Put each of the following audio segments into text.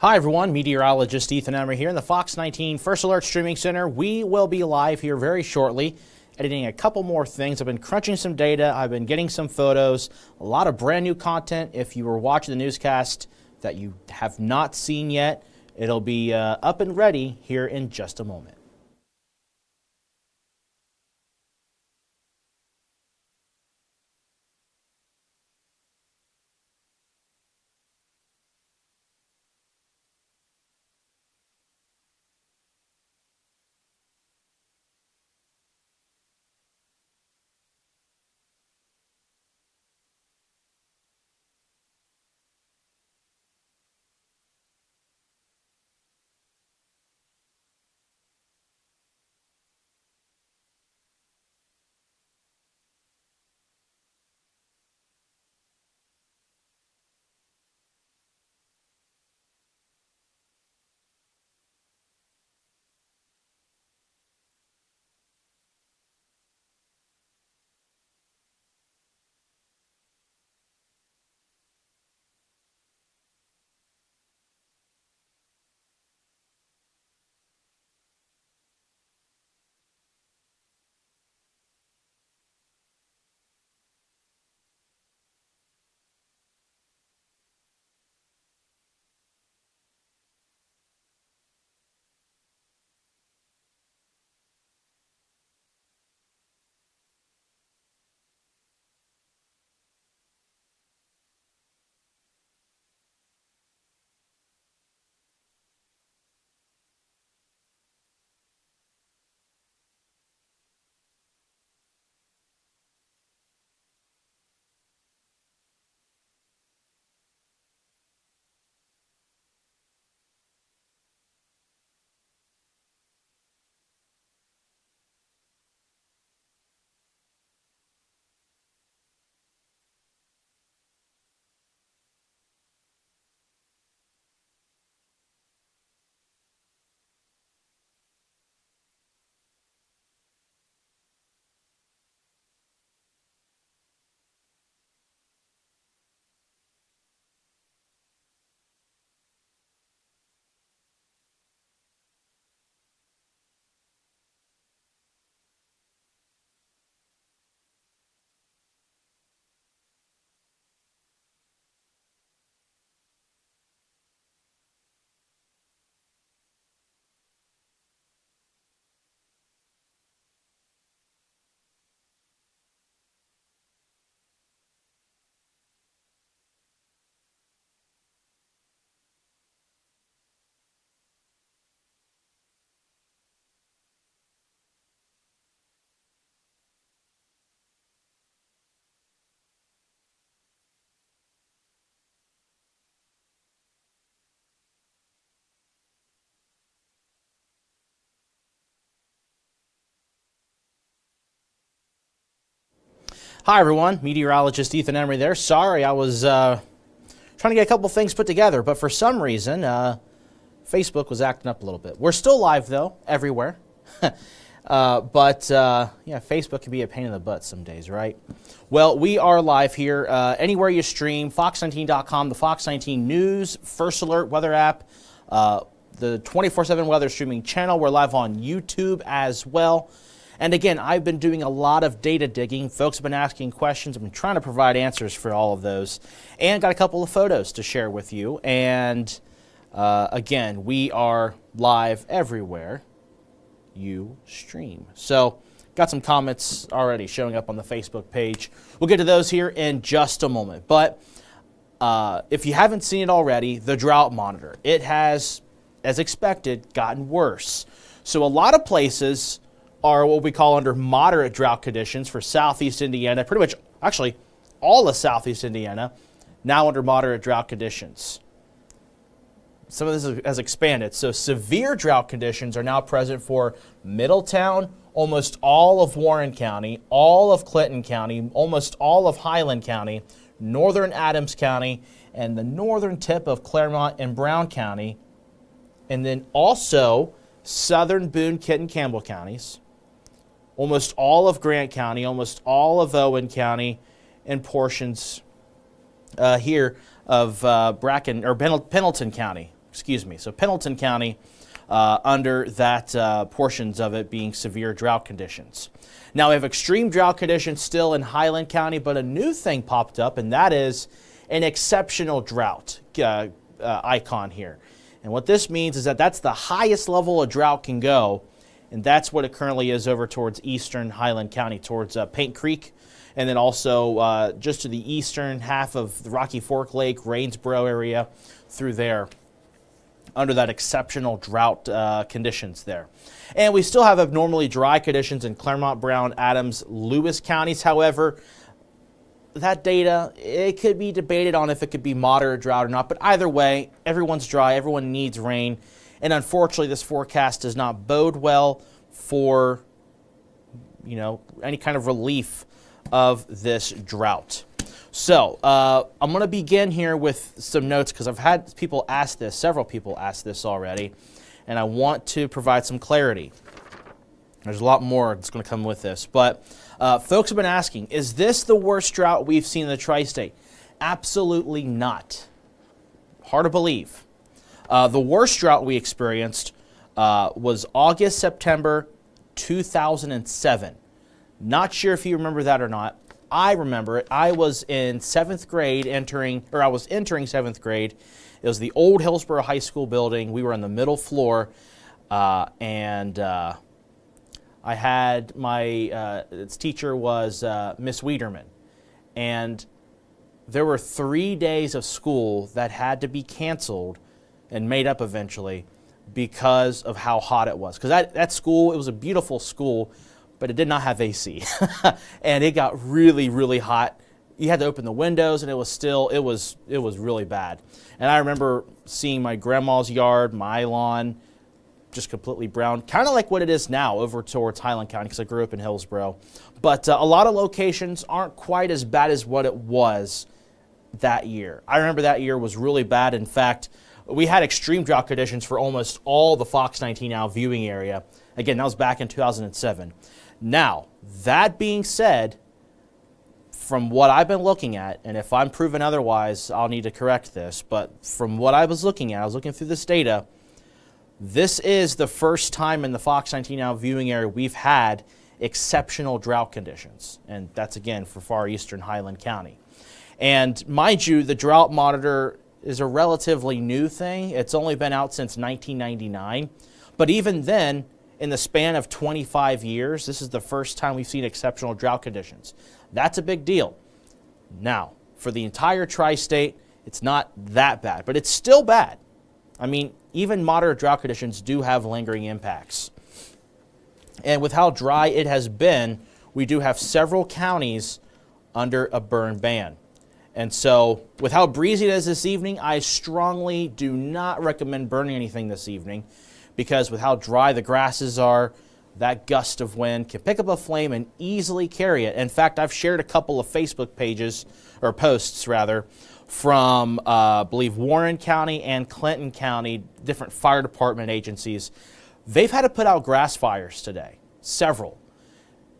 Hi everyone, meteorologist Ethan Emery here in the Fox 19 First Alert Streaming Center. We will be live here very shortly, editing a couple more things. I've been crunching some data, I've been getting some photos, a lot of brand new content. If you were watching the newscast that you have not seen yet, it'll be up and ready here in just a moment. Hi everyone, meteorologist Ethan Emery there. Sorry, I was trying to get a couple things put together, but for some reason, Facebook was acting up a little bit. We're still live though, everywhere. Yeah, Facebook can be a pain in the butt some days, right? Well, we are live here anywhere you stream, fox19.com, the Fox 19 News, First Alert weather app, the 24/7 weather streaming channel. We're live on YouTube as well. And again, I've been doing a lot of data digging. Folks have been asking questions. I've been trying to provide answers for all of those. And got a couple of photos to share with you. And again, we are live everywhere you stream. So got some comments already showing up on the Facebook page. We'll get to those here in just a moment. But if you haven't seen it already, the drought monitor, it has, as expected, gotten worse. So a lot of places are what we call under moderate drought conditions for southeast Indiana, pretty much actually all of southeast Indiana, now under moderate drought conditions. Some of this has expanded. So severe drought conditions are now present for Middletown, almost all of Warren County, all of Clinton County, almost all of Highland County, northern Adams County, and the northern tip of Claremont and Brown County, and then also southern Boone, Kit, and Campbell counties, almost all of Grant County, almost all of Owen County, and portions here of Pendleton County. excuse me, so Pendleton County under that portions of it being severe drought conditions. Now we have extreme drought conditions still in Highland County, but a new thing popped up, and that is an exceptional drought icon here. And what this means is that that's the highest level a drought can go, and that's what it currently is over towards eastern Highland County, towards Paint Creek, and then also just to the eastern half of the Rocky Fork Lake, Rainsboro area through there, under that exceptional drought conditions there. And we still have abnormally dry conditions in Claremont, Brown, Adams, Lewis counties. However, that data, it could be debated on if it could be moderate drought or not, but either way, everyone's dry, everyone needs rain, and unfortunately this forecast does not bode well for, you know, any kind of relief of this drought. So I'm going to begin here with some notes because I've had people ask this, several people ask this already, and I want to provide some clarity. There's a lot more that's going to come with this, but folks have been asking, is this the worst drought we've seen in the tri-state? Absolutely not. Hard to believe. The worst drought we experienced was August, September 2007. Not sure if you remember that or not. I remember it. I was in 7th grade I was entering 7th grade. It was the old Hillsborough High School building. We were on the middle floor, and I had its teacher was Miss Wiederman, and there were 3 days of school that had to be canceled and made up eventually because of how hot it was. Because that school, it was a beautiful school, but it did not have AC, and it got really, really hot. You had to open the windows, and it was really bad. And I remember seeing my grandma's yard, my lawn, just completely brown, kind of like what it is now over towards Highland County, because I grew up in Hillsborough. But a lot of locations aren't quite as bad as what it was that year. I remember that year was really bad. In fact, we had extreme drought conditions for almost all the Fox 19 Now viewing area. Again, that was back in 2007. Now, that being said, from what I've been looking at, and if I'm proven otherwise, I'll need to correct this, but from what I was looking at, I was looking through this data, this is the first time in the Fox 19 Now viewing area we've had exceptional drought conditions, and that's again for far eastern Highland County. And mind you, the drought monitor is a relatively new thing. It's only been out since 1999, but even then, in the span of 25 years, this is the first time we've seen exceptional drought conditions. That's a big deal. Now, for the entire tri-state, it's not that bad, but it's still bad. I mean, even moderate drought conditions do have lingering impacts. And with how dry it has been, we do have several counties under a burn ban. And so, with how breezy it is this evening, I strongly do not recommend burning anything this evening, because with how dry the grasses are, that gust of wind can pick up a flame and easily carry it. In fact, I've shared a couple of Facebook pages, or posts rather, from I believe Warren County and Clinton County, different fire department agencies. They've had to put out grass fires today, several.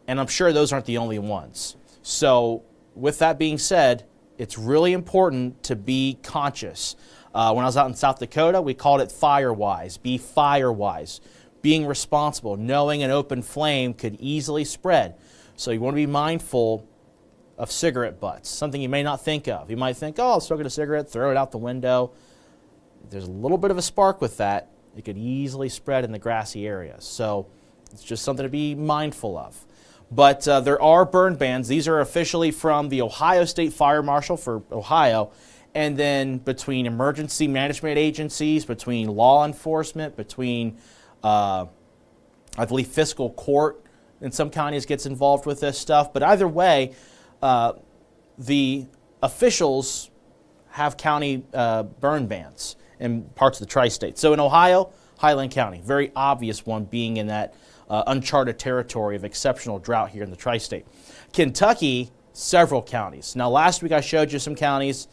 And I'm sure those aren't the only ones. So with that being said, it's really important to be conscious. When I was out in South Dakota, we called it fire-wise. Be fire-wise. Being responsible, knowing an open flame could easily spread. So you want to be mindful of cigarette butts, something you may not think of. You might think, oh, I'll smoke a cigarette, throw it out the window. If there's a little bit of a spark with that, it could easily spread in the grassy areas. So it's just something to be mindful of. But there are burn bans. These are officially from the Ohio State Fire Marshal for Ohio, and then between emergency management agencies, between law enforcement, between, I believe, fiscal court in some counties gets involved with this stuff. But either way, the officials have county burn bans in parts of the tri-state. So in Ohio, Highland County, very obvious one being in that uncharted territory of exceptional drought here in the tri-state. Kentucky, several counties. Now last week I showed you some counties.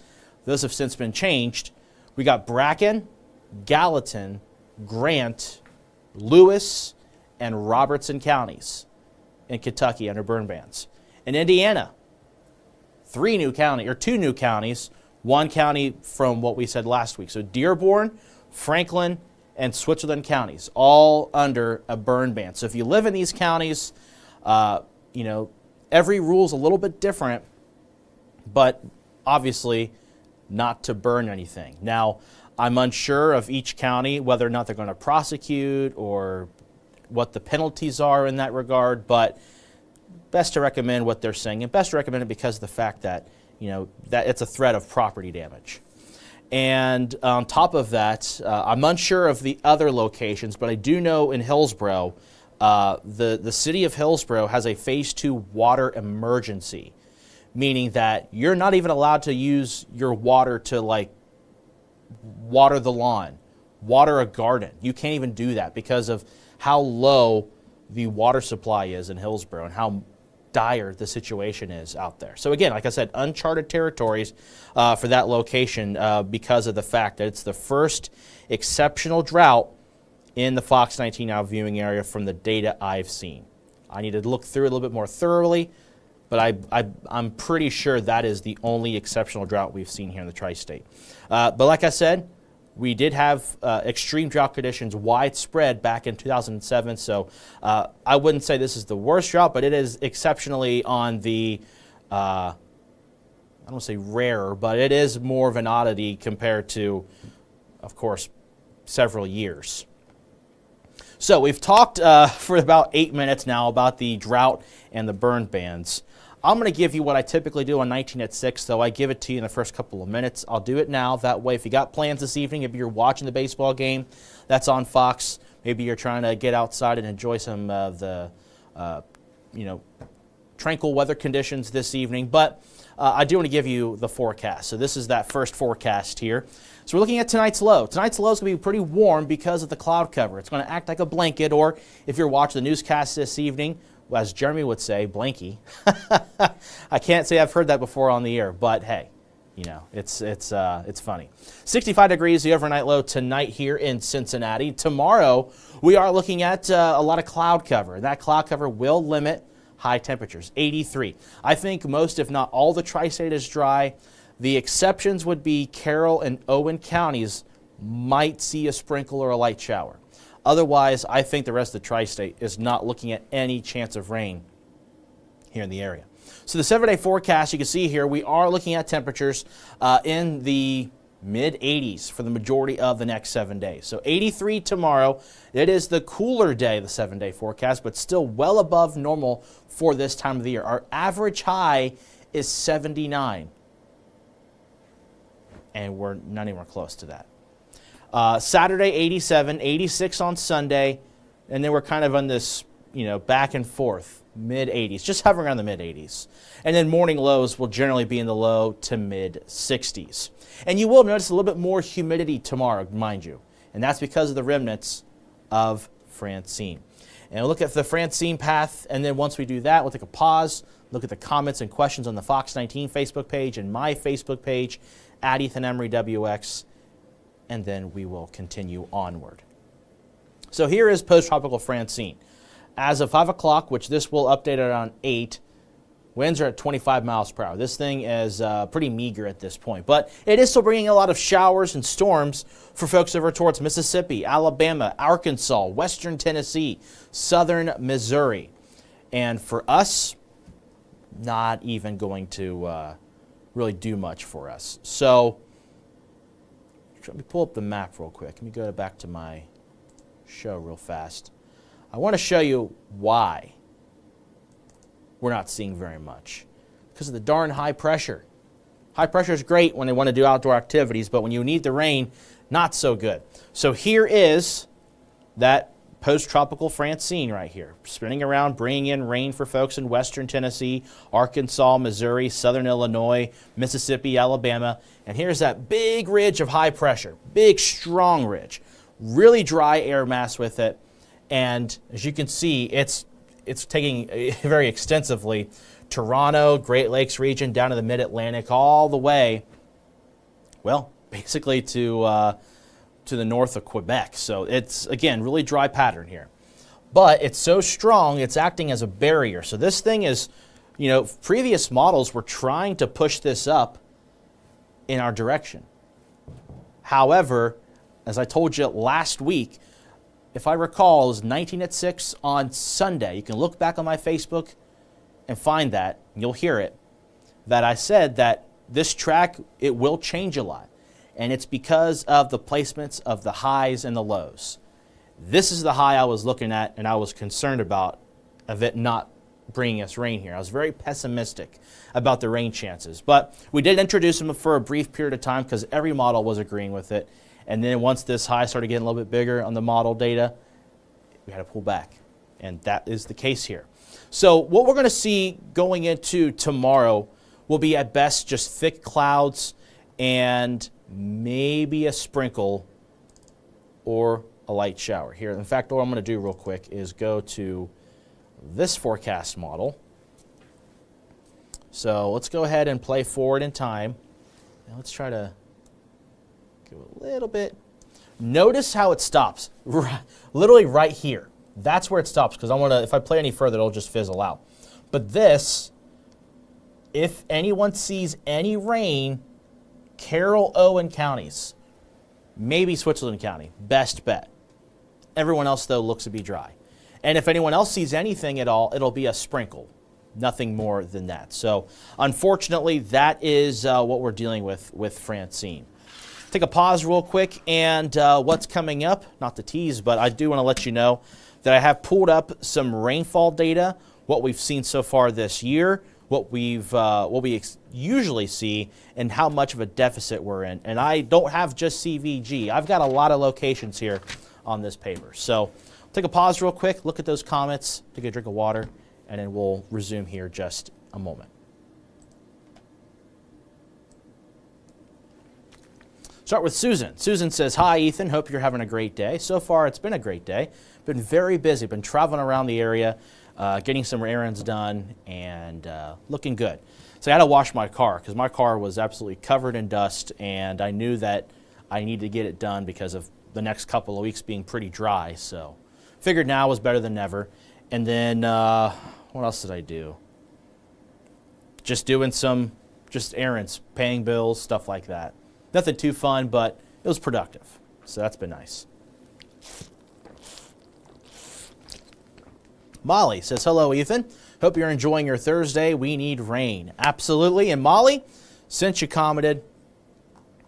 Those have since been changed. We got Bracken, Gallatin, Grant, Lewis, and Robertson counties in Kentucky under burn bans. In Indiana, two new counties, one county from what we said last week. So Dearborn, Franklin, and Switzerland counties, all under a burn ban. So if you live in these counties, every rule is a little bit different, but obviously not to burn anything. Now, I'm unsure of each county, whether or not they're going to prosecute or what the penalties are in that regard, but best to recommend what they're saying, and best to recommend it because of the fact that, that it's a threat of property damage. And on top of that, I'm unsure of the other locations, but I do know in Hillsborough, the city of Hillsborough has a phase 2 water emergency, meaning that you're not even allowed to use your water to water the lawn, water a garden. You can't even do that because of how low the water supply is in Hillsborough and how dire the situation is out there. So again, like I said, uncharted territories for that location because of the fact that it's the first exceptional drought in the Fox 19 Now viewing area from the data I've seen. I need to look through it a little bit more thoroughly, but I'm pretty sure that is the only exceptional drought we've seen here in the tri-state. But like I said, we did have extreme drought conditions widespread back in 2007, so I wouldn't say this is the worst drought, but it is exceptionally on the, I don't want to say rarer, but it is more of an oddity compared to, of course, several years. So we've talked for about 8 minutes now about the drought and the burn bans. I'm going to give you what I typically do on 19 at 6, though I give it to you in the first couple of minutes. I'll do it now. That way, if you got plans this evening, if you're watching the baseball game, that's on Fox. Maybe you're trying to get outside and enjoy some of the, tranquil weather conditions this evening. But I do want to give you the forecast. So this is that first forecast here. So we're looking at tonight's low. Tonight's low is going to be pretty warm because of the cloud cover. It's going to act like a blanket, or if you're watching the newscast this evening, as Jeremy would say, blankie. I can't say I've heard that before on the air, but hey, it's funny. 65 degrees, the overnight low tonight here in Cincinnati. Tomorrow, we are looking at a lot of cloud cover, and that cloud cover will limit high temperatures, 83. I think most, if not all, the tri-state is dry. The exceptions would be Carroll and Owen counties might see a sprinkle or a light shower. Otherwise, I think the rest of the tri-state is not looking at any chance of rain here in the area. So the 7-day forecast, you can see here, we are looking at temperatures in the mid-80s for the majority of the next 7 days. So 83 tomorrow. It is the cooler day, the 7-day forecast, but still well above normal for this time of the year. Our average high is 79, and we're not anywhere close to that. Saturday, 87, 86 on Sunday, and then we're kind of on this, back and forth, mid-80s, just hovering around the mid-80s. And then morning lows will generally be in the low to mid-60s. And you will notice a little bit more humidity tomorrow, mind you, and that's because of the remnants of Francine. And we'll look at the Francine path, and then once we do that, we'll take a pause, look at the comments and questions on the Fox 19 Facebook page and my Facebook page, at Ethan Emery WX, and then we will continue onward. So here is post-tropical Francine. As of 5 o'clock, which this will update around 8, winds are at 25 miles per hour. This thing is pretty meager at this point, but it is still bringing a lot of showers and storms for folks over towards Mississippi, Alabama, Arkansas, western Tennessee, southern Missouri. And for us, not even going to really do much for us. So let me pull up the map real quick. Let me go back to my show real fast. I want to show you why we're not seeing very much. Because of the darn high pressure. High pressure is great when they want to do outdoor activities, but when you need the rain, not so good. So here is that post-tropical Francine right here, spinning around, bringing in rain for folks in western Tennessee, Arkansas, Missouri, southern Illinois, Mississippi, Alabama. And here's that big ridge of high pressure, big, strong ridge, really dry air mass with it. And as you can see, it's taking very extensively Toronto, Great Lakes region, down to the mid-Atlantic, all the way, well, basically to the north of Quebec. So it's, again, really dry pattern here. But it's so strong, it's acting as a barrier. So this thing is, previous models were trying to push this up in our direction. However, as I told you last week, if I recall, it was 19 at 6 on Sunday. You can look back on my Facebook and find that, and you'll hear it, that I said that this track, it will change a lot. And it's because of the placements of the highs and the lows. This is the high I was looking at, and I was concerned about of it not bringing us rain here. I was very pessimistic about the rain chances. But we did introduce them for a brief period of time because every model was agreeing with it. And then once this high started getting a little bit bigger on the model data, we had to pull back. And that is the case here. So what we're going to see going into tomorrow will be at best just thick clouds and maybe a sprinkle or a light shower here. In fact, what I'm going to do real quick is go to this forecast model. So let's go ahead and play forward in time. Now let's try to go a little bit. Notice how it stops, literally right here. That's where it stops, because if I play any further, it'll just fizzle out. But this, if anyone sees any rain, Carroll, Owen counties, maybe Switzerland County, best bet. Everyone else, though, looks to be dry. And if anyone else sees anything at all, it'll be a sprinkle. Nothing more than that. So, unfortunately, that is what we're dealing with Francine. Take a pause real quick, and what's coming up, not to tease, but I do want to let you know that I have pulled up some rainfall data, what we've seen so far this year, what we usually see, and how much of a deficit we're in. And I don't have just CVG. I've got a lot of locations here on this paper. So take a pause real quick, look at those comments, take a drink of water, and then we'll resume here just a moment. Start with Susan. Susan says, "Hi, Ethan. Hope you're having a great day. So far, it's been a great day. Been very busy. Been traveling around the area, getting some errands done, and looking good. So I had to wash my car because my car was absolutely covered in dust, and I knew that I needed to get it done because of the next couple of weeks being pretty dry. So figured now was better than never. And then what else did I do? Just doing some errands, paying bills, stuff like that. Nothing too fun, but it was productive. So that's been nice." Molly says, "Hello, Ethan. Hope you're enjoying your Thursday. We need rain." Absolutely. And Molly, since you commented,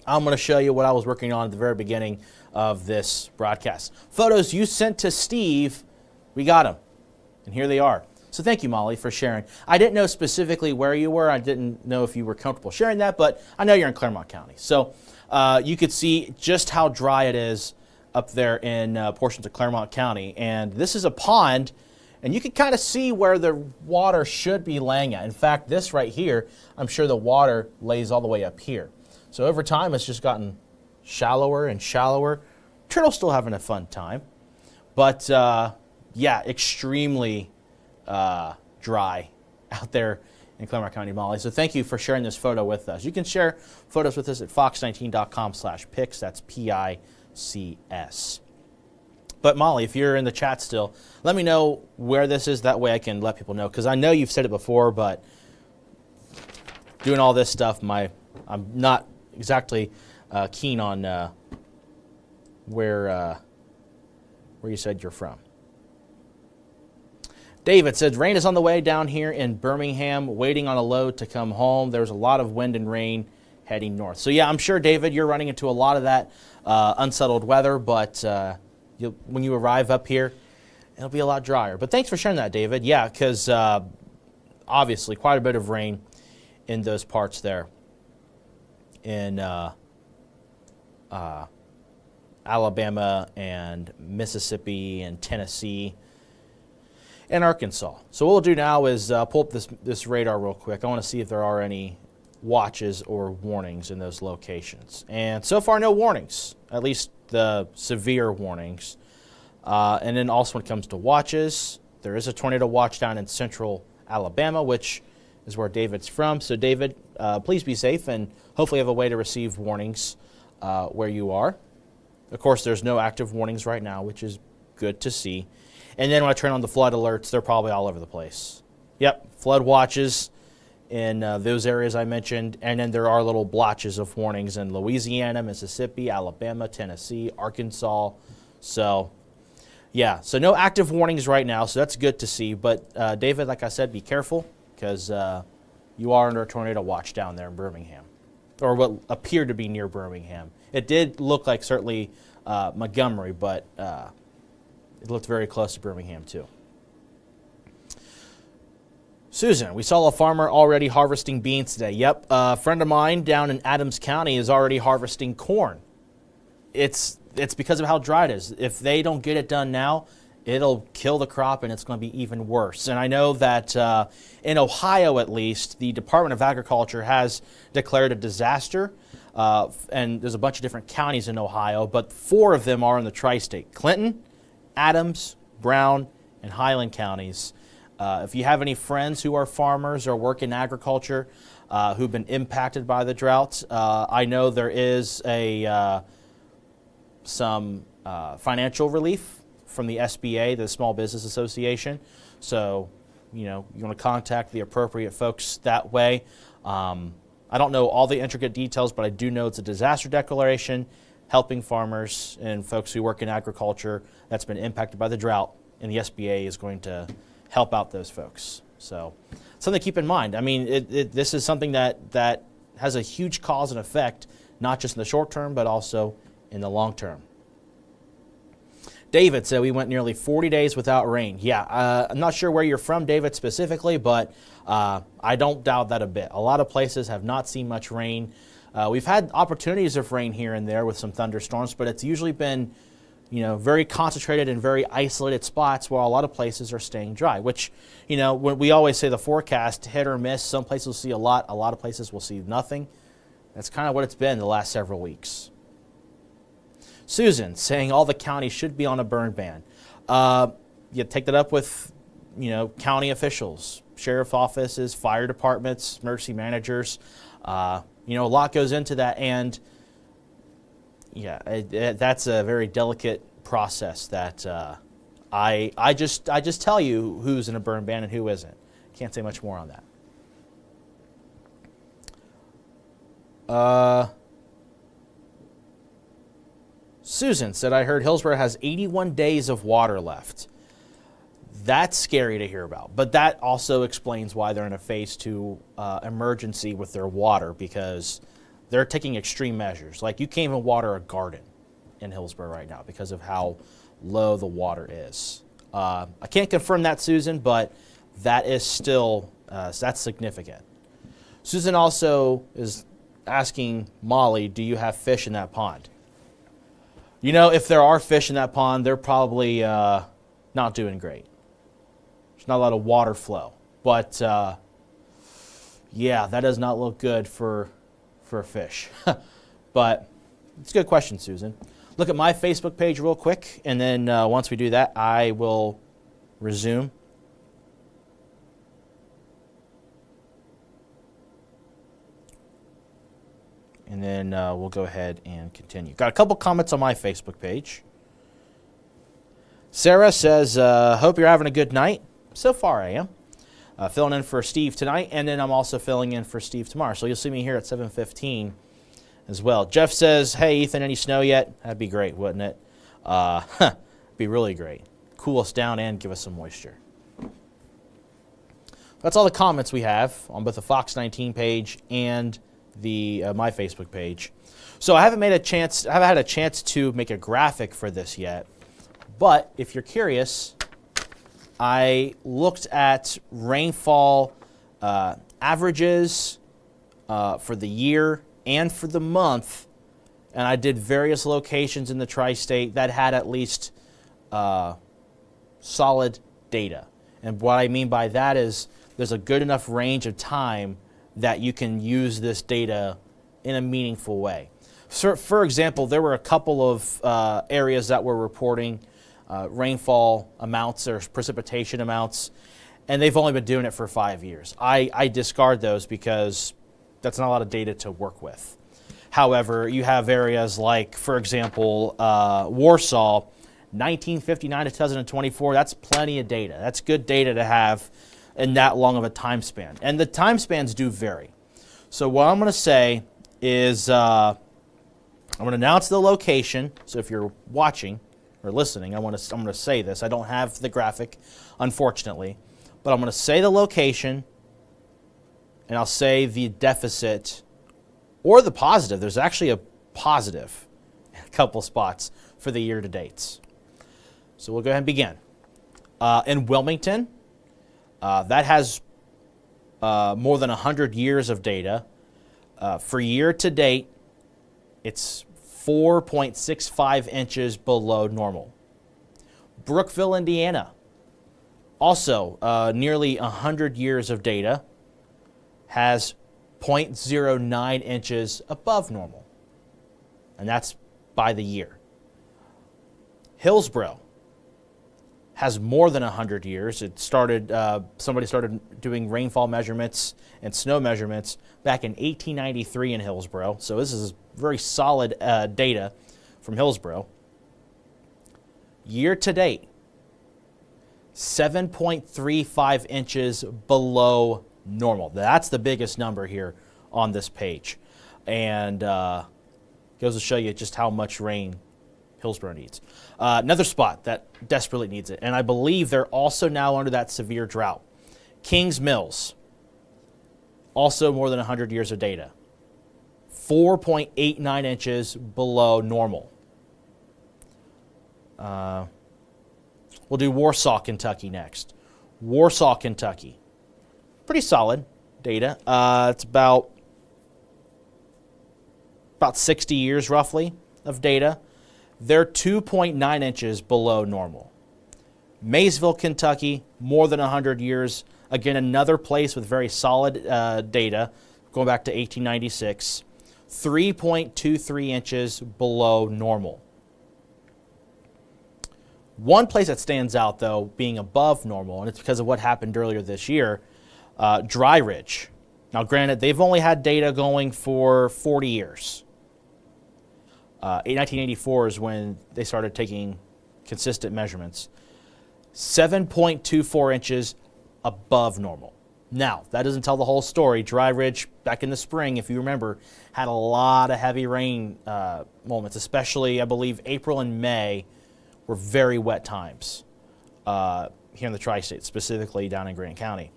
I'm going to show you what I was working on at the very beginning of this broadcast. Photos you sent to Steve, we got them. And here they are. So thank you, Molly, for sharing. I didn't know specifically where you were. I didn't know if you were comfortable sharing that, but I know you're in Claremont County. So you could see just how dry it is up there in portions of Claremont County. And this is a pond, and you can kind of see where the water should be laying at. In fact, this right here, I'm sure the water lays all the way up here. So over time, it's just gotten shallower and shallower. Turtle's still having a fun time. But yeah, extremely dry out there in Claremont County, Molly. So thank you for sharing this photo with us. You can share photos with us at fox19.com/pics. That's PICS. But Molly, if you're in the chat still, let me know where this is. That way I can let people know, because I know you've said it before, but doing all this stuff, I'm not exactly keen on where you said you're from. David says, "Rain is on the way down here in Birmingham, waiting on a load to come home. There's a lot of wind and rain heading north." So yeah, I'm sure, David, you're running into a lot of that unsettled weather, but when you arrive up here, it'll be a lot drier. But thanks for sharing that, David. Yeah, because obviously quite a bit of rain in those parts there in Alabama and Mississippi and Tennessee and Arkansas. So what we'll do now is pull up this radar real quick. I want to see if there are any watches or warnings in those locations. And so far, no warnings, at least the severe warnings. And then also when it comes to watches, there is a tornado watch down in central Alabama, which is where David's from. So David, please be safe and hopefully have a way to receive warnings where you are. Of course, there's no active warnings right now, which is good to see. And then when I turn on the flood alerts, they're probably all over the place. Yep, flood watches in those areas I mentioned, and then there are little blotches of warnings in Louisiana, Mississippi, Alabama, Tennessee, Arkansas. So, yeah, so no active warnings right now, so that's good to see. But, David, like I said, be careful because you are under a tornado watch down there in Birmingham, or what appeared to be near Birmingham. It did look like certainly Montgomery, but it looked very close to Birmingham too. Susan, we saw a farmer already harvesting beans today. Yep, a friend of mine down in Adams County is already harvesting corn. It's because of how dry it is. If they don't get it done now, it'll kill the crop and it's going to be even worse. And I know that in Ohio, at least, the Department of Agriculture has declared a disaster. And there's a bunch of different counties in Ohio, but 4 of them are in the tri-state: Clinton, Adams, Brown, and Highland counties. If you have any friends who are farmers or work in agriculture who've been impacted by the drought, I know there is some financial relief from the SBA, the Small Business Association. So, you want to contact the appropriate folks that way. I don't know all the intricate details, but I do know it's a disaster declaration helping farmers and folks who work in agriculture that's been impacted by the drought, and the SBA is going to help out those folks. So something to keep in mind. I mean, this is something that has a huge cause and effect, not just in the short term, but also in the long term. David said we went nearly 40 days without rain. Yeah, I'm not sure where you're from, David, specifically, but I don't doubt that a bit. A lot of places have not seen much rain. We've had opportunities of rain here and there with some thunderstorms, but it's usually been very concentrated in very isolated spots where a lot of places are staying dry, which, when we always say the forecast, hit or miss, some places will see a lot of places will see nothing. That's kind of what it's been the last several weeks. Susan saying all the counties should be on a burn ban. You take that up with, county officials, sheriff's offices, fire departments, emergency managers. A lot goes into that, and yeah, that's a very delicate process that I just tell you who's in a burn ban and who isn't. Can't say much more on that. Susan said, I heard Hillsborough has 81 days of water left. That's scary to hear about, but that also explains why they're in a phase 2 emergency with their water, because they're taking extreme measures. Like, you can't even water a garden in Hillsborough right now because of how low the water is. I can't confirm that, Susan, but that is still, that's significant. Susan also is asking Molly, do you have fish in that pond? If there are fish in that pond, they're probably not doing great. There's not a lot of water flow. But, yeah, that does not look good for fish. But it's a good question, Susan. Look at my Facebook page real quick, and then once we do that, I will resume. And then we'll go ahead and continue. Got a couple comments on my Facebook page. Sarah says, hope you're having a good night. So far, I am. Filling in for Steve tonight, and then I'm also filling in for Steve tomorrow. So you'll see me here at 7:15 as well. Jeff says, hey, Ethan, any snow yet? That'd be great, wouldn't it? Be really great. Cool us down and give us some moisture. That's all the comments we have on both the Fox 19 page and the my Facebook page. So I haven't had a chance to make a graphic for this yet, but if you're curious, I looked at rainfall averages for the year and for the month, and I did various locations in the tri-state that had at least solid data. And what I mean by that is there's a good enough range of time that you can use this data in a meaningful way. So, for example, there were a couple of areas that were reporting rainfall amounts or precipitation amounts, and they've only been doing it for 5 years. I discard those because that's not a lot of data to work with. However, you have areas like, for example, Warsaw, 1959 to 2024, that's plenty of data. That's good data to have in that long of a time span. And the time spans do vary. So what I'm going to say is I'm going to announce the location. So if you're watching or listening, I'm going to say this. I don't have the graphic, unfortunately. But I'm going to say the location, and I'll say the deficit or the positive. There's actually a positive in a couple spots for the year-to-dates. So we'll go ahead and begin. In Wilmington, that has more than 100 years of data. For year-to-date, it's 4.65 inches below normal. Brookville, Indiana, also nearly 100 years of data, has 0.09 inches above normal. And that's by the year. Hillsborough has more than 100 years. It started, somebody started doing rainfall measurements and snow measurements back in 1893 in Hillsborough. So this is very solid data from Hillsborough. Year to date, 7.35 inches below normal. That's the biggest number here on this page. And goes to show you just how much rain Hillsborough needs. Another spot that desperately needs it, and I believe they're also now under that severe drought. Kings Mills, also more than 100 years of data. 4.89 inches below normal. We'll do Warsaw, Kentucky next. Warsaw, Kentucky. Pretty solid data. It's about 60 years roughly of data. They're 2.9 inches below normal. Maysville, Kentucky, more than 100 years. Again, another place with very solid data, going back to 1896. 3.23 inches below normal. One place that stands out, though, being above normal, and it's because of what happened earlier this year, Dry Ridge. Now, granted, they've only had data going for 40 years. 1984 is when they started taking consistent measurements. 7.24 inches above normal. Now, that doesn't tell the whole story. Dry Ridge, back in the spring, if you remember, had a lot of heavy rain moments, especially, I believe, April and May were very wet times here in the tri-state, specifically down in Grant County.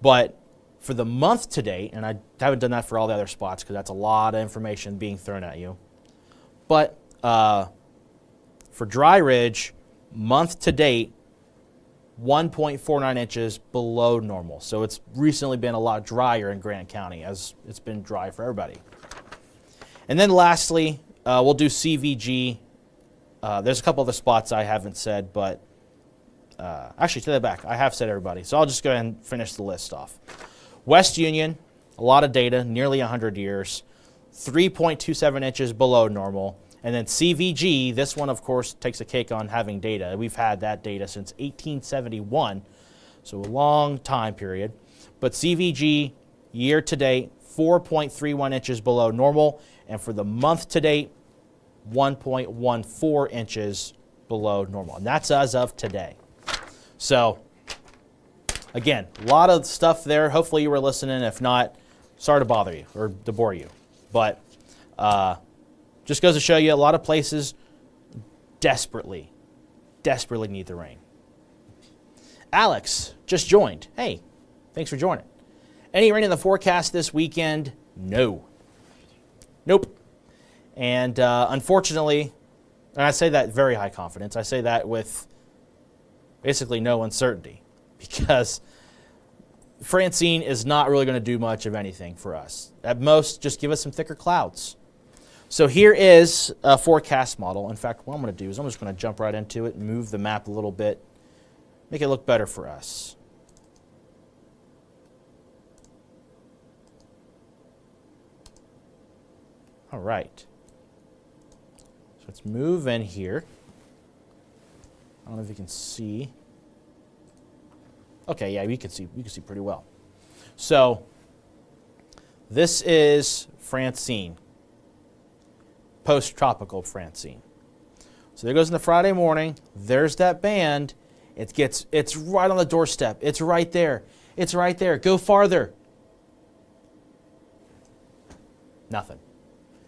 But for the month to date, and I haven't done that for all the other spots because that's a lot of information being thrown at you, but for Dry Ridge, month to date, 1.49 inches below normal. So it's recently been a lot drier in Grant County, as it's been dry for everybody. And then lastly, we'll do CVG. There's a couple other spots I haven't said, but actually, to the back, I have said everybody. So I'll just go ahead and finish the list off. West Union, a lot of data, nearly 100 years. 3.27 inches below normal. And then CVG, this one, of course, takes a cake on having data. We've had that data since 1871, so a long time period. But CVG, year to date, 4.31 inches below normal. And for the month to date, 1.14 inches below normal. And that's as of today. So, again, a lot of stuff there. Hopefully you were listening. If not, sorry to bother you or to bore you. But just goes to show you a lot of places desperately need the rain. Alex just joined. Hey, thanks for joining. Any rain in the forecast this weekend? No. Nope. And unfortunately, and I say that very high confidence, I say that with basically no uncertainty because Francine is not really going to do much of anything for us. At most, just give us some thicker clouds. So here is a forecast model. In fact, what I'm going to do is I'm just going to jump right into it and move the map a little bit, make it look better for us. All right. So let's move in here. I don't know if you can see. Okay, yeah, you can see pretty well. So this is Francine, post-tropical Francine. So there goes in the Friday morning. There's that band, It's right on the doorstep. It's right there. It's right there. Go farther. Nothing.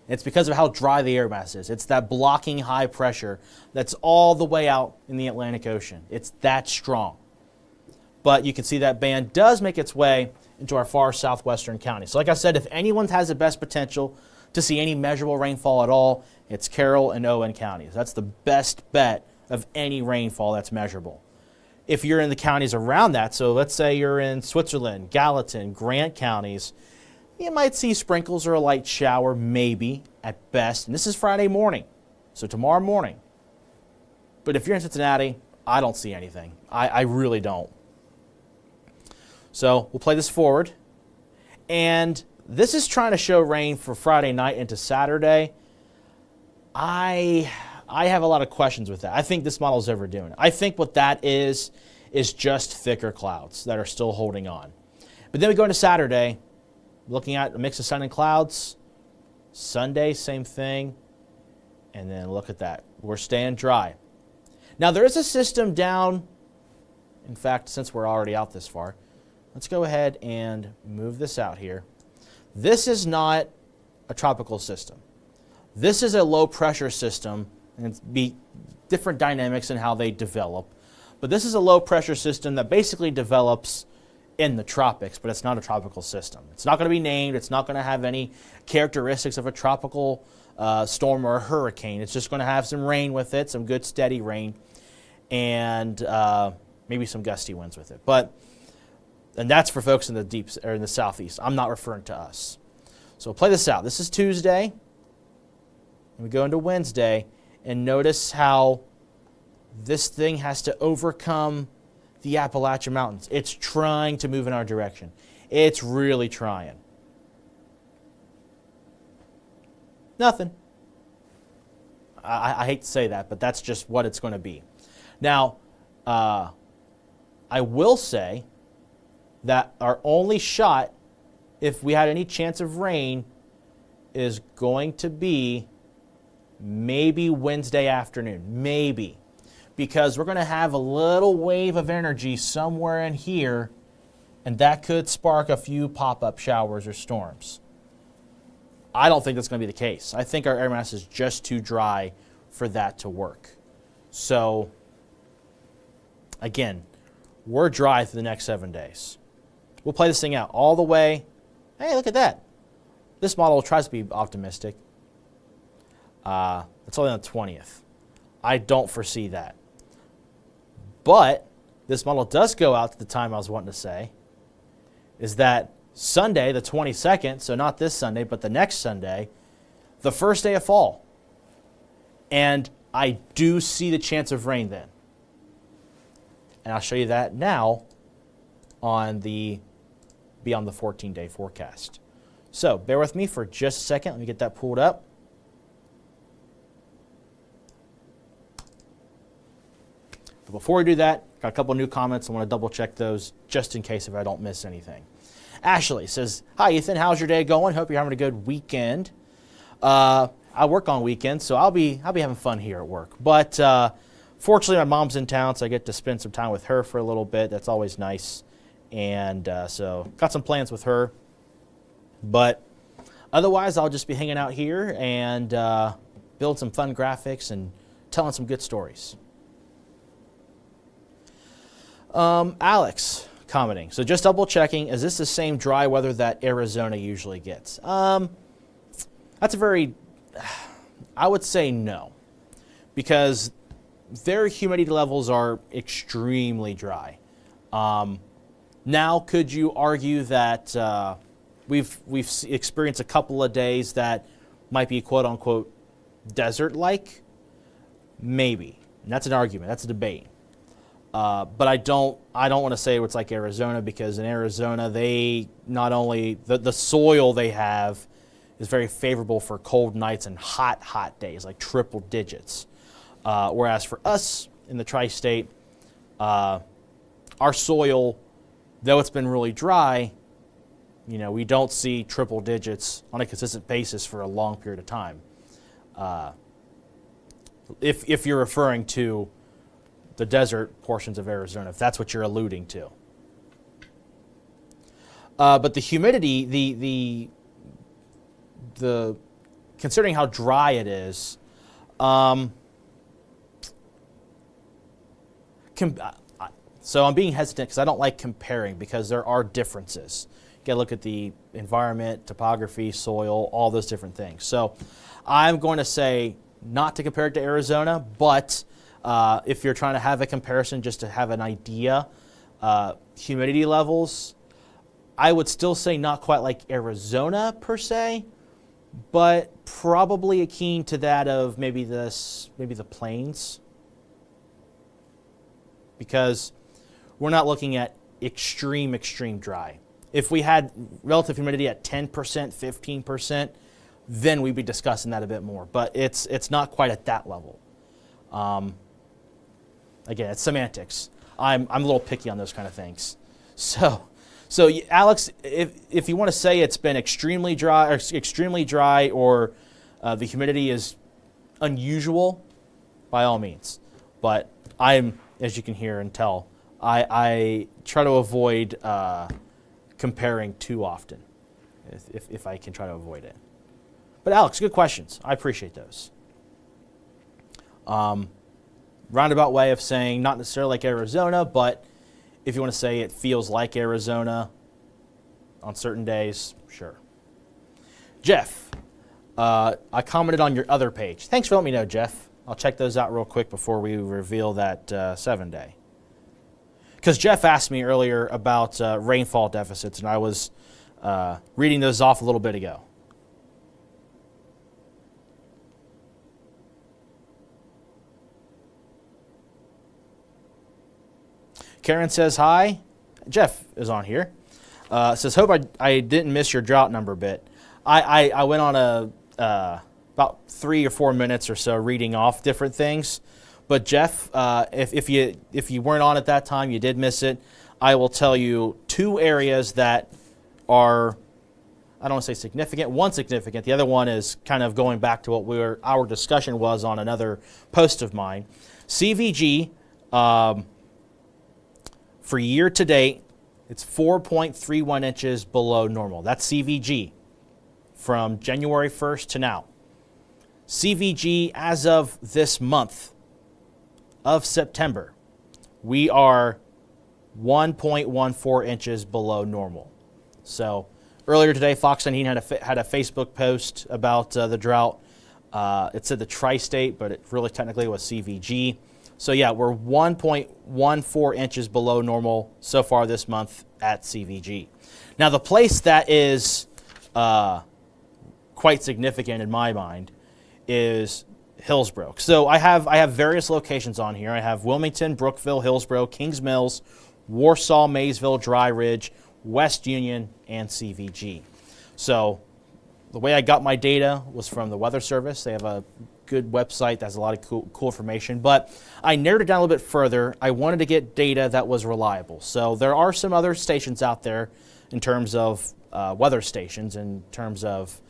It's because of how dry the air mass is. It's that blocking high pressure that's all the way out in the Atlantic Ocean. It's that strong. But you can see that band does make its way into our far southwestern counties. So like I said, if anyone has the best potential to see any measurable rainfall at all, it's Carroll and Owen counties. That's the best bet of any rainfall that's measurable. If you're in the counties around that, so let's say you're in Switzerland, Gallatin, Grant counties, you might see sprinkles or a light shower, maybe, at best. And this is Friday morning, so tomorrow morning. But if you're in Cincinnati, I don't see anything. I really don't. So we'll play this forward. And this is trying to show rain for Friday night into Saturday. I have a lot of questions with that. I think this model's overdoing it. I think what that is just thicker clouds that are still holding on. But then we go into Saturday, looking at a mix of sun and clouds. Sunday, same thing. And then look at that. We're staying dry. Now, there is a system down. In fact, since we're already out this far, let's go ahead and move this out here. This is not a tropical system. This is a low-pressure system, and it's different dynamics in how they develop. But this is a low-pressure system that basically develops in the tropics, but it's not a tropical system. It's not going to be named. It's not going to have any characteristics of a tropical storm or a hurricane. It's just going to have some rain with it, some good steady rain, and maybe some gusty winds with it. And that's for folks in the deep or in the southeast. I'm not referring to us. So play this out. This is Tuesday. And we go into Wednesday, and notice how this thing has to overcome the Appalachian Mountains. It's trying to move in our direction. It's really trying. Nothing. I hate to say that, but that's just what it's going to be. Now, I will say that our only shot, if we had any chance of rain, is going to be maybe Wednesday afternoon. Maybe. Because we're going to have a little wave of energy somewhere in here, and that could spark a few pop-up showers or storms. I don't think that's going to be the case. I think our air mass is just too dry for that to work. So, again, we're dry for the next 7 days. We'll play this thing out all the way. Hey, look at that. This model tries to be optimistic. It's only on the 20th. I don't foresee that. But this model does go out to the time I was wanting to say, is that Sunday, the 22nd, so not this Sunday, but the next Sunday, the first day of fall. And I do see the chance of rain then. And I'll show you that now on the beyond the 14-day forecast. So bear with me for just a second. Let me get that pulled up. But before we do that, got a couple new comments. I want to double check those just in case if I don't miss anything. Ashley says, "Hi Ethan, how's your day going? Hope you're having a good weekend." I work on weekends, so I'll be having fun here at work. But fortunately, my mom's in town, so I get to spend some time with her for a little bit. That's always nice. And so got some plans with her. But otherwise, I'll just be hanging out here and build some fun graphics and telling some good stories. Alex commenting. So just double checking, is this the same dry weather that Arizona usually gets? That's a very, I would say no. Because their humidity levels are extremely dry. Now, could you argue that we've experienced a couple of days that might be quote-unquote desert-like? Maybe. And that's an argument. That's a debate. But I don't want to say it's like Arizona, because in Arizona, they not only, the soil they have is very favorable for cold nights and hot days, like triple digits. Whereas for us in the tri-state, our soil, though it's been really dry, we don't see triple digits on a consistent basis for a long period of time. If you're referring to the desert portions of Arizona, if that's what you're alluding to. But the humidity, the considering how dry it is, so I'm being hesitant because I don't like comparing because there are differences. You got to look at the environment, topography, soil, all those different things. So I'm going to say not to compare it to Arizona, but if you're trying to have a comparison just to have an idea, humidity levels, I would still say not quite like Arizona per se, but probably akin to that of maybe the plains, because we're not looking at extreme dry. If we had relative humidity at 10%, 15%, then we'd be discussing that a bit more. But it's not quite at that level. Again, it's semantics. I'm a little picky on those kind of things. So Alex, if you want to say it's been extremely dry, or the humidity is unusual, by all means. But I'm, as you can hear and tell, I try to avoid comparing too often, if I can try to avoid it. But Alex, good questions. I appreciate those. Roundabout way of saying not necessarily like Arizona, but if you want to say it feels like Arizona on certain days, sure. Jeff, I commented on your other page. Thanks for letting me know, Jeff. I'll check those out real quick before we reveal that 7-day. Because Jeff asked me earlier about rainfall deficits, and I was reading those off a little bit ago. Karen says hi. Jeff is on here. Says, hope I didn't miss your drought number bit. I went on about 3 or 4 minutes or so reading off different things. But Jeff, if you weren't on at that time, you did miss it. I will tell you 2 areas that are, I don't want to say significant. One significant. The other one is kind of going back to what our discussion was on another post of mine. CVG, for year to date, it's 4.31 inches below normal. That's CVG from January 1st to now. CVG as of this month of September, we are 1.14 inches below normal. So earlier today, Fox 19 had a Facebook post about the drought. It said the tri-state, but it really technically was CVG. So yeah, we're 1.14 inches below normal so far this month at CVG. Now the place that is quite significant in my mind is Hillsborough. So I have various locations on here. I have Wilmington, Brookville, Hillsborough, Kings Mills, Warsaw, Maysville, Dry Ridge, West Union, and CVG. So the way I got my data was from the Weather Service. They have a good website that has a lot of cool information, but I narrowed it down a little bit further. I wanted to get data that was reliable. So there are some other stations out there in terms of weather stations, in terms of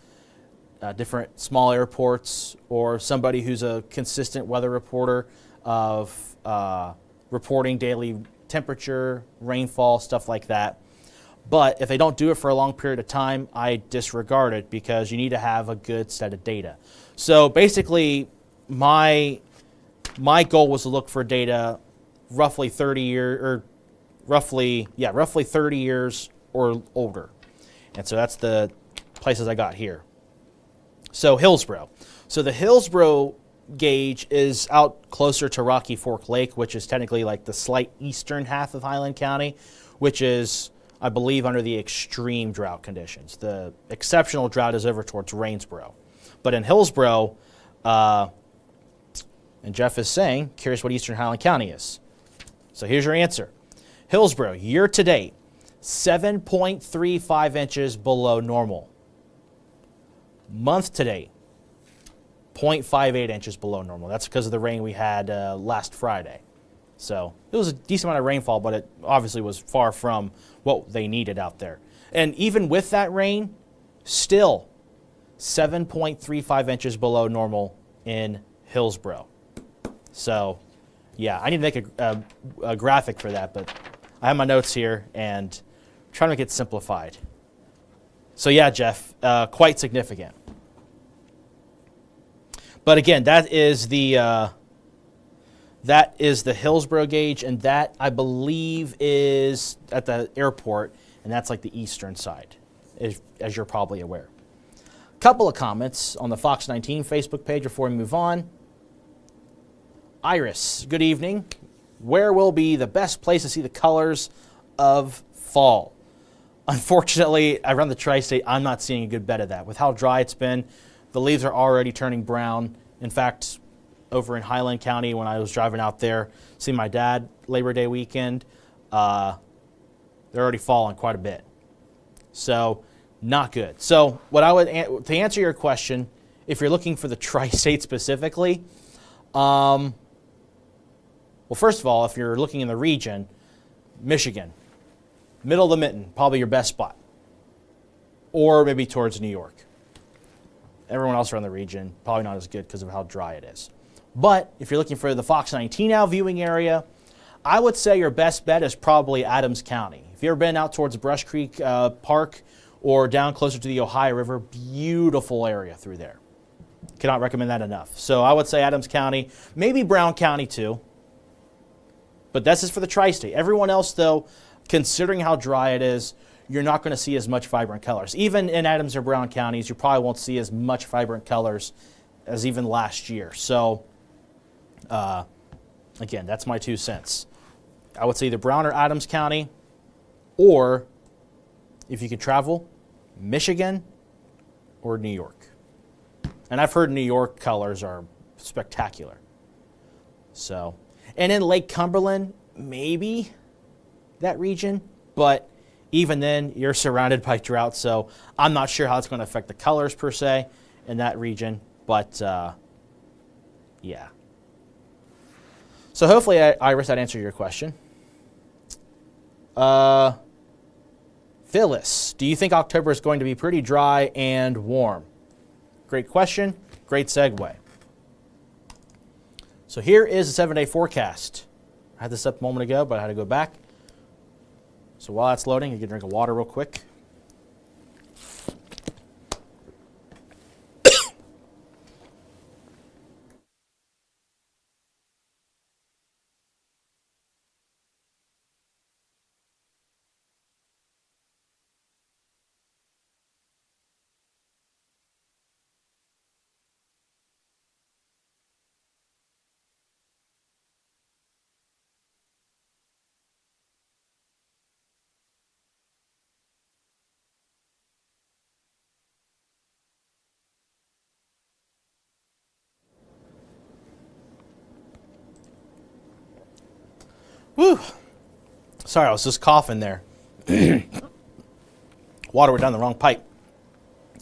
different small airports, or somebody who's a consistent weather reporter of reporting daily temperature, rainfall, stuff like that. But if they don't do it for a long period of time, I disregard it because you need to have a good set of data. So basically, my goal was to look for data roughly 30 years or older. And so that's the places I got here. So Hillsborough. So the Hillsborough gauge is out closer to Rocky Fork Lake, which is technically like the slight eastern half of Highland County, which is, I believe, under the extreme drought conditions. The exceptional drought is over towards Rainsboro. But in Hillsborough, and Jeff is saying, curious what eastern Highland County is. So here's your answer. Hillsborough, year to date, 7.35 inches below normal. Month to date, 0.58 inches below normal. That's because of the rain we had last Friday. So it was a decent amount of rainfall, but it obviously was far from what they needed out there. And even with that rain, still 7.35 inches below normal in Hillsborough. So, Yeah, I need to make a graphic for that, but I have my notes here and I'm trying to make it simplified. So yeah, Jeff, quite significant. But again, that is the Hillsborough gauge, and that I believe is at the airport, and that's like the eastern side, as you're probably aware. Couple of comments on the Fox 19 Facebook page before we move on. Iris, good evening. Where will be the best place to see the colors of fall? Unfortunately, around the tri-state, I'm not seeing a good bet of that. With how dry it's been, the leaves are already turning brown. In fact, over in Highland County, when I was driving out there, seeing my dad Labor Day weekend, they're already falling quite a bit. So, not good. So, to answer your question, if you're looking for the tri-state specifically, well, first of all, if you're looking in the region, Michigan, middle of the mitten, probably your best spot. Or maybe towards New York. Everyone else around the region, probably not as good because of how dry it is. But if you're looking for the Fox 19 now viewing area, I would say your best bet is probably Adams County. If you've ever been out towards Brush Creek Park or down closer to the Ohio River, beautiful area through there. Cannot recommend that enough. So I would say Adams County, maybe Brown County too. But this is for the tri-state. Everyone else, though, considering how dry it is, you're not going to see as much vibrant colors. Even in Adams or Brown counties, you probably won't see as much vibrant colors as even last year. So, again, that's my 2 cents. I would say either Brown or Adams County, or if you could travel, Michigan or New York. And I've heard New York colors are spectacular. So, and in Lake Cumberland, maybe that region, but even then, you're surrounded by drought, so I'm not sure how it's going to affect the colors per se in that region, but yeah. So hopefully, Iris, that answered your question. Phyllis, do you think October is going to be pretty dry and warm? Great question, great segue. So here is the 7-day forecast. I had this up a moment ago, but I had to go back. So while that's loading, you can drink a water real quick. Whew. Sorry, I was just coughing there. Water went down the wrong pipe.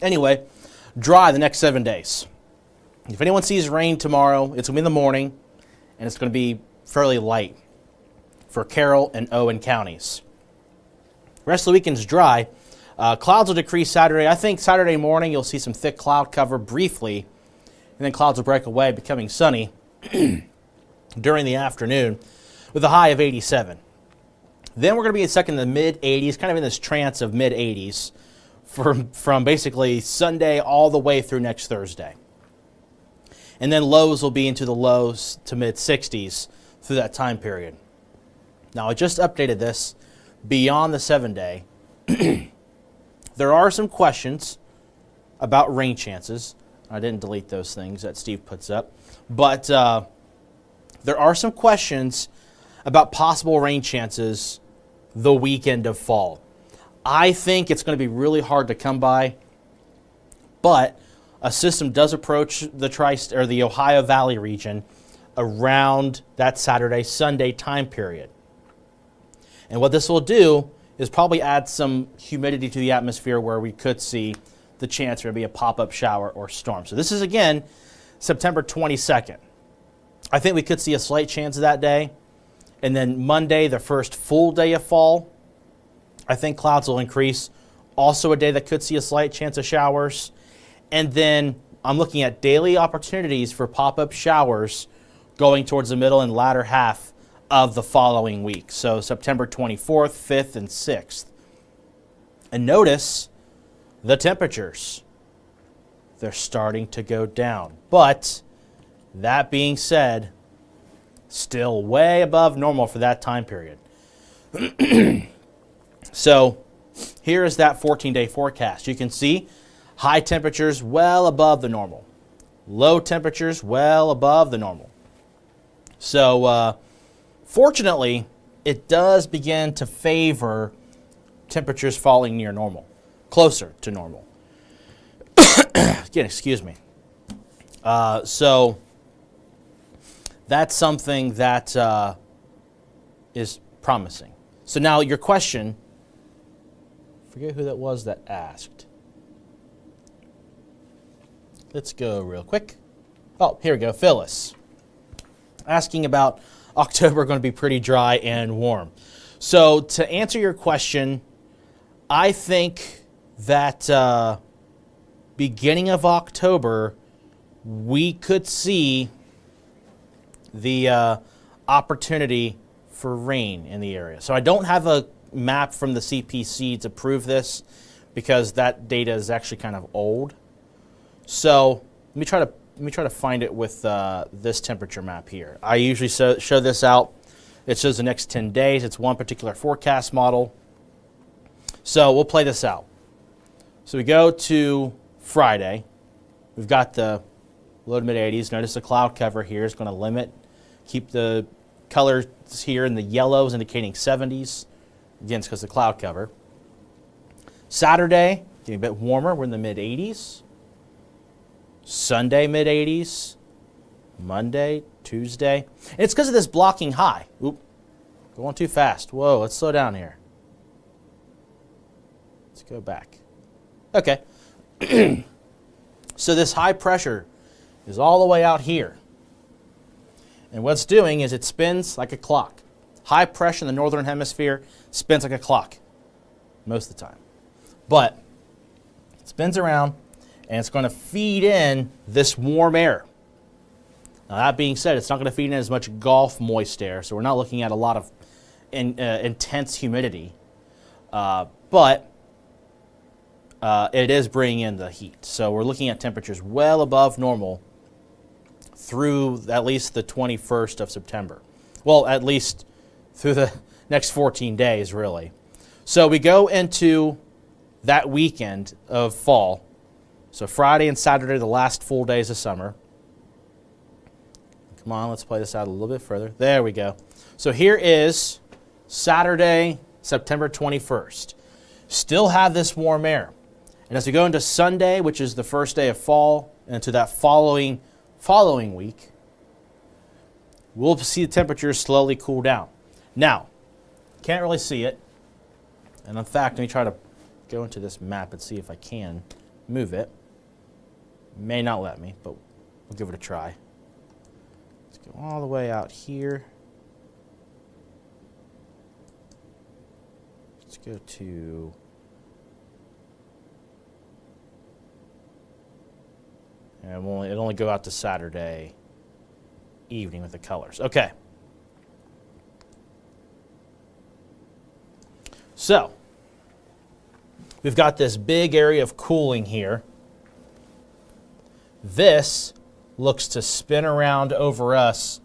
Anyway, dry the next 7 days. If anyone sees rain tomorrow, it's going to be in the morning, and it's going to be fairly light for Carroll and Owen counties. The rest of the weekend's dry. Clouds will decrease Saturday. I think Saturday morning you'll see some thick cloud cover briefly, and then clouds will break away, becoming sunny during the afternoon, with a high of 87. Then we're going to be stuck in the mid-80s, kind of in this trance of mid-80s from basically Sunday all the way through next Thursday. And then lows will be into the lows to mid-60s through that time period. Now, I just updated this beyond the 7-day. There are some questions about rain chances. I didn't delete those things that Steve puts up. But there are some questions about possible rain chances the weekend of fall. I think it's going to be really hard to come by, but a system does approach the Ohio Valley region around that Saturday, Sunday time period. And what this will do is probably add some humidity to the atmosphere where we could see the chance there to be a pop-up shower or storm. So this is, again, September 22nd. I think we could see a slight chance of that day. And then Monday, the first full day of fall, I think clouds will increase. Also a day that could see a slight chance of showers. And then I'm looking at daily opportunities for pop-up showers going towards the middle and latter half of the following week. So September 24th, 5th, and 6th. And notice the temperatures. They're starting to go down. But that being said, still way above normal for that time period. So here is that 14-day forecast. You can see high temperatures well above the normal. Low temperatures well above the normal. So fortunately, it does begin to favor temperatures falling near normal, closer to normal. Again, excuse me. So that's something that is promising. So now your question, forget who that was that asked. Let's go real quick. Oh, here we go, Phyllis. Asking about October going to be pretty dry and warm. So to answer your question, I think that beginning of October, we could see the opportunity for rain in the area. So I don't have a map from the CPC to prove this because that data is actually kind of old. So let me try to find it with this temperature map here. I usually show this out. It shows the next 10 days. It's one particular forecast model. So we'll play this out. So we go to Friday. We've got the low to mid 80s. Notice the cloud cover here is going to keep the colors here in the yellows indicating 70s. Again, it's because of the cloud cover. Saturday, getting a bit warmer. We're in the mid 80s. Sunday, mid 80s. Monday, Tuesday. And it's because of this blocking high. Oop, going too fast. Whoa, let's slow down here. Let's go back. Okay. So this high pressure is all the way out here. And what it's doing is it spins like a clock. High pressure in the northern hemisphere spins like a clock most of the time. But it spins around and it's going to feed in this warm air. Now that being said, it's not going to feed in as much Gulf moist air, so we're not looking at a lot of intense humidity. But it is bringing in the heat. So we're looking at temperatures well above normal through at least the 21st of September. Well, at least through the next 14 days, really. So we go into that weekend of fall. So Friday and Saturday, the last full days of summer. Come on, let's play this out a little bit further. There we go. So here is Saturday, September 21st. Still have this warm air. And as we go into Sunday, which is the first day of fall, and into that following week, we'll see the temperatures slowly cool down. Now, can't really see it. And in fact, let me try to go into this map and see if I can move it. May not let me, but we'll give it a try. Let's go all the way out here. Let's go to... And it only go out to Saturday evening with the colors. Okay. So, we've got this big area of cooling here. This looks to spin around over us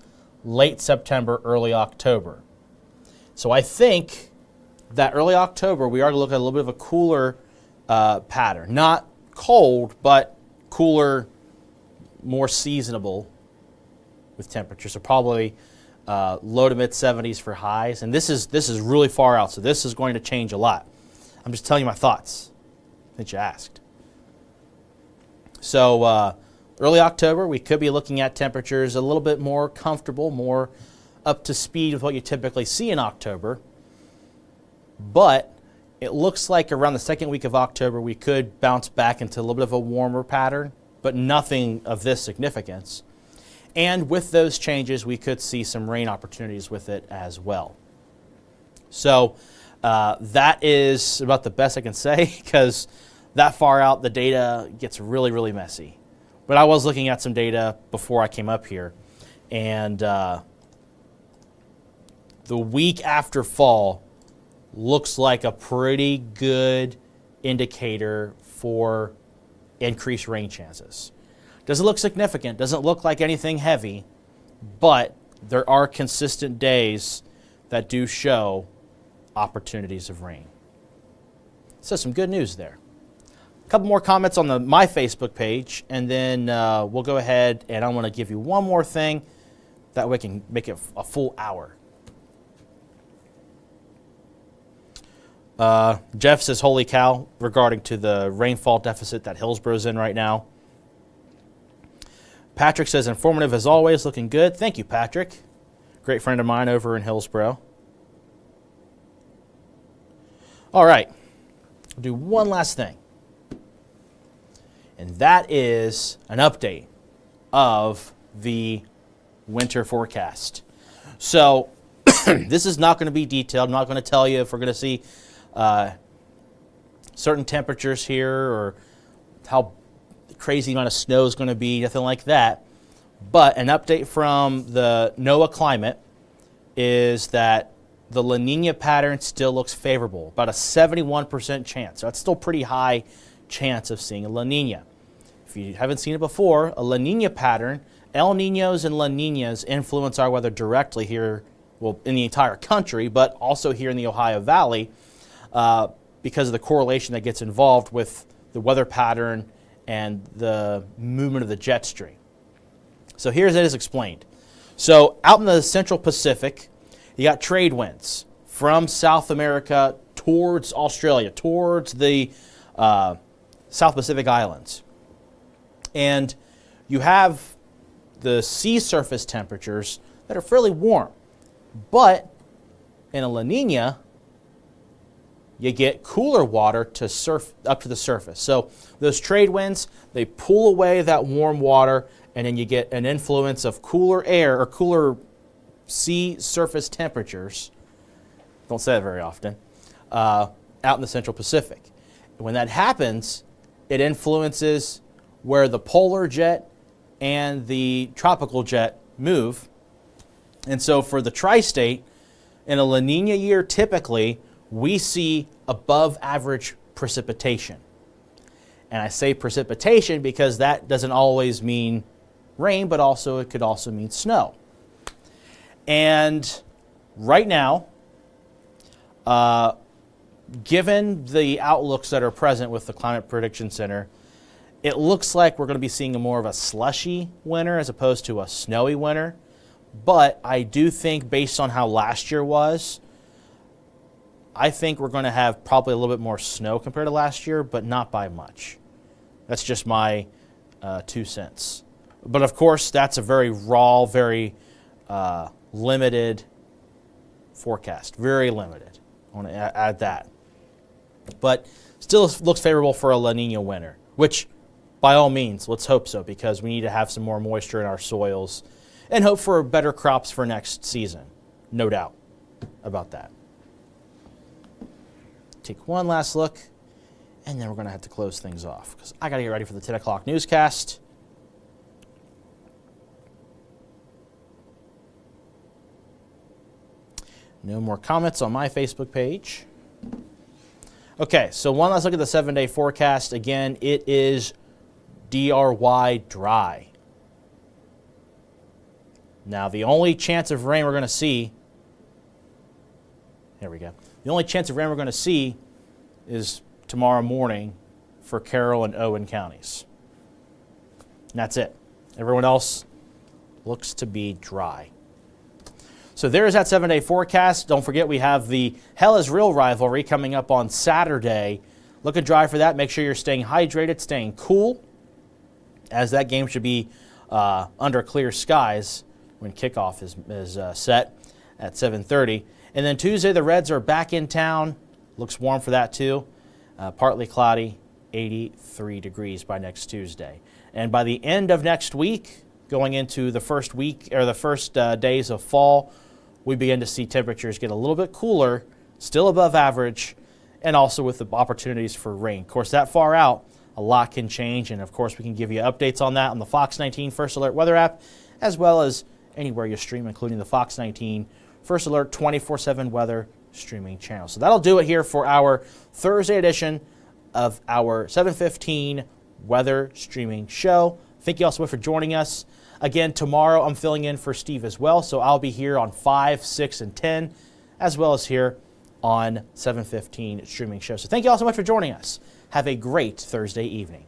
late September, early October. So I think that early October we are going to look at a little bit of a cooler pattern. Not cold, but cooler, more seasonable with temperatures. So probably low to mid 70s for highs. And this is really far out, so this is going to change a lot. I'm just telling you my thoughts that you asked. So early October, we could be looking at temperatures a little bit more comfortable, more up to speed with what you typically see in October. But it looks like around the second week of October, we could bounce back into a little bit of a warmer pattern, but nothing of this significance. And with those changes, we could see some rain opportunities with it as well. So that is about the best I can say, because that far out, the data gets really, really messy. But I was looking at some data before I came up here, And the week after fall looks like a pretty good indicator for increased rain chances. Doesn't look significant, doesn't look like anything heavy, but there are consistent days that do show opportunities of rain. So some good news there. A couple more comments on my Facebook page, and then we'll go ahead and I want to give you one more thing. That way we can make it a full hour. Jeff says, holy cow, regarding to the rainfall deficit that Hillsboro's in right now. Patrick says, informative as always, looking good. Thank you, Patrick. Great friend of mine over in Hillsboro. All right, I'll do one last thing. And that is an update of the winter forecast. So this is not going to be detailed. I'm not going to tell you if we're going to see certain temperatures here or how crazy amount of snow is going to be, nothing like that. But an update from the NOAA climate is that the La Nina pattern still looks favorable, about a 71% chance. So that's still pretty high chance of seeing a La Nina. If you haven't seen it before, a La Nina pattern, El Niños and La Ninas influence our weather directly here, well, in the entire country, but also here in the Ohio Valley because of the correlation that gets involved with the weather pattern and the movement of the jet stream. So here's it as explained. So out in the central Pacific, you got trade winds from South America towards Australia, towards the South Pacific Islands. And you have the sea surface temperatures that are fairly warm. But in a La Nina, you get cooler water to surf up to the surface. So those trade winds, they pull away that warm water, and then you get an influence of cooler air or cooler sea surface temperatures. Don't say that very often. Out in the central Pacific. When that happens, it influences where the polar jet and the tropical jet move. And so for the tri-state, in a La Nina year, typically, we see above average precipitation. And I say precipitation because that doesn't always mean rain, but also it could also mean snow. And right now, given the outlooks that are present with the Climate Prediction Center, it looks like we're going to be seeing more of a slushy winter as opposed to a snowy winter. But I do think, based on how last year was, I think we're going to have probably a little bit more snow compared to last year, but not by much. That's just my 2 cents. But of course, that's a very raw, very limited forecast. Very limited. I want to add that. But still looks favorable for a La Nina winter, which by all means, let's hope so, because we need to have some more moisture in our soils and hope for better crops for next season. No doubt about that. Take one last look, and then we're going to have to close things off because I got to get ready for the 10 o'clock newscast. No more comments on my Facebook page. Okay, so one last look at the 7-day forecast. Again, it is DRY dry. Now, the only chance of rain we're going to see, there we go. The only chance of rain we're going to see is tomorrow morning for Carroll and Owen counties. And that's it. Everyone else looks to be dry. So there's that 7-day forecast. Don't forget we have the Hell is Real rivalry coming up on Saturday. Looking dry for that. Make sure you're staying hydrated, staying cool, as that game should be under clear skies when kickoff is set at 7:30. And then Tuesday, the Reds are back in town. Looks warm for that too. Partly cloudy, 83 degrees by next Tuesday. And by the end of next week, going into the first week or the first days of fall, we begin to see temperatures get a little bit cooler, still above average, and also with the opportunities for rain. Of course, that far out, a lot can change, and of course, we can give you updates on that on the Fox 19 First Alert Weather app, as well as anywhere you stream, including the Fox 19 First Alert 24/7 weather streaming channel. So that'll do it here for our Thursday edition of our 7:15 weather streaming show. Thank you all so much for joining us. Again, tomorrow I'm filling in for Steve as well, so I'll be here on 5, 6, and 10, as well as here on 7:15 streaming show. So thank you all so much for joining us. Have a great Thursday evening.